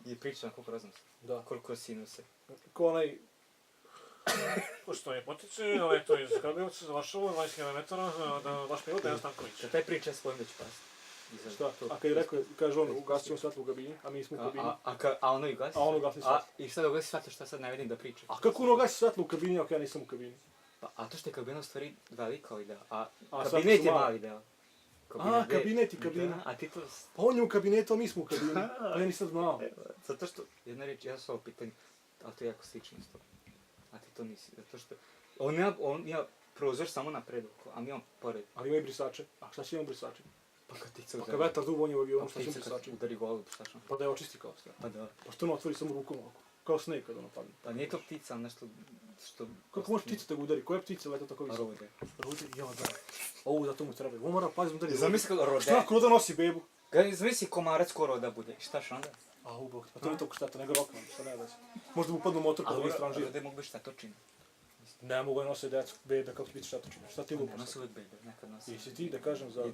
I priča na koliko raznosi. Da. Koliko sinuse. Ko onaj... Pošto je potiče, ali to iz Kragujevca završilo 20 km, da vaš pilot Dejan Stanković. Da taj priča s kojim već pas. Šta? A kad je rekao, kaže on, ugasio svetlo u kabini, a mi smo u kabini. A ono i gasi? A ono gasi svetlo. I šta da ugasi svetlo, šta sad ne vidim da priča? A kako ono gasi svetlo u kabini, ako ja nisam u kabini? A to što je kabina u stvari velika ovaj deo, a A kabinet je mali deo. Kabinet i kabina. A ti to... Pa on je u kabinetu, a mi smo u kabini. A ja nisam znao. Zato što, jedna reč, ja sam ovo pitanje, ali to je jako slično isto. A ti to nisi, zato što... On ima prozor samo napred oko, a mi imamo pored. Ali ima i brisače. A šta će imamo brisače? Pa kad ptica Pa udari... kad vetar duvo on je u avionu, šta će brisače? udari glavu, šta što? Pa da je očisti kao sve. Pa da. Pa što ono otvori samo rukom ovako? Kao snake kad ono padne. Pa nije to ptica, ali nešto što... Kako može ptica da ga udari? Koja ptica leta tako visoko? Rode. Rode? Ja, da. Ovo zato mu treba. Ovo mora paziti udari. Zamisli kako rode. Šta ako roda nosi bebu? Zamisli komarac ko roda bude. Šta što onda? A ubog, pa to je toliko šteta, nego rokman, šta ne da se. Možda mu padnu motor kada A bi stranžio. rode mogu biti štetočine. Ne mogu je nose decu, bebe, kako će biti štetočine. Šta ti Ne lupaš? nosi uvijek bebe, nekad nosi. I si ti da kažem za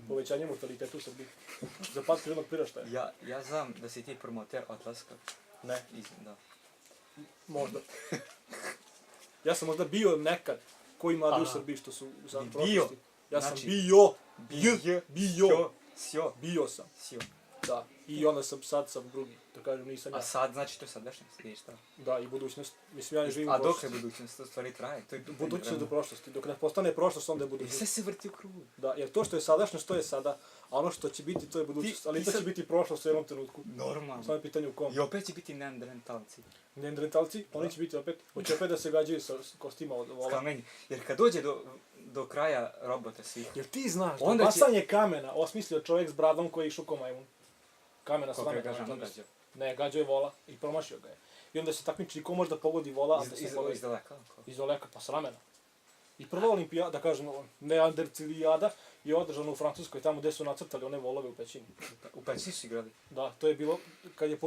povećanje mortaliteta u Srbiji? Za pad prirodnog priraštaja? Ja znam da si ti promoter odlaska. Ne. Da. Možda. Ja sam možda bio nekad koji mladi u Srbiji što su za Bio. prošlosti. Ja sam Znači, bio. Bio. Bio sam. Sio. Da. I onda sad sam drugi. Da kažem nisam ja. A sad, znači to je sadašnjost, ili šta? Da, i budućnost. Mislim, ja ne živim u A dok je prošlosti. budućnost, to stvari traje. To je Budućnost do prošlosti. Dok ne postane prošlost, onda je I budućnost. sve se vrti u krugu. Da, jer to što je sadašnjost, to je sada, a ono što će biti, to je budućnost. Ali to će biti prošlost u jednom trenutku. Normalno. Samo je pitanje u kom. I opet će biti neandertalci. Neandertalci, oni će biti opet, hoće opet da se gađaju sa kostima od vola. Kamenji. Jer kad dođe do kraja robota svih, Jer ti znaš, Onda da će- bacanje kamena osmislio čovjek s bradom koji je išao ko majmun. Kamena s koga ramena. ga žano gađa. Ne, gađao je vola i promašio ga je. I onda se takmiči ko može da pogodi vola, a da se pogodi Iz daleka. iz daleka, pa s ramena. I prva olimpijada, da kažem, neandertalijada je održana u Francuskoj, tamo gdje su nacrtali one volove u pećini. U peći su igrali. Da, to je bilo kad je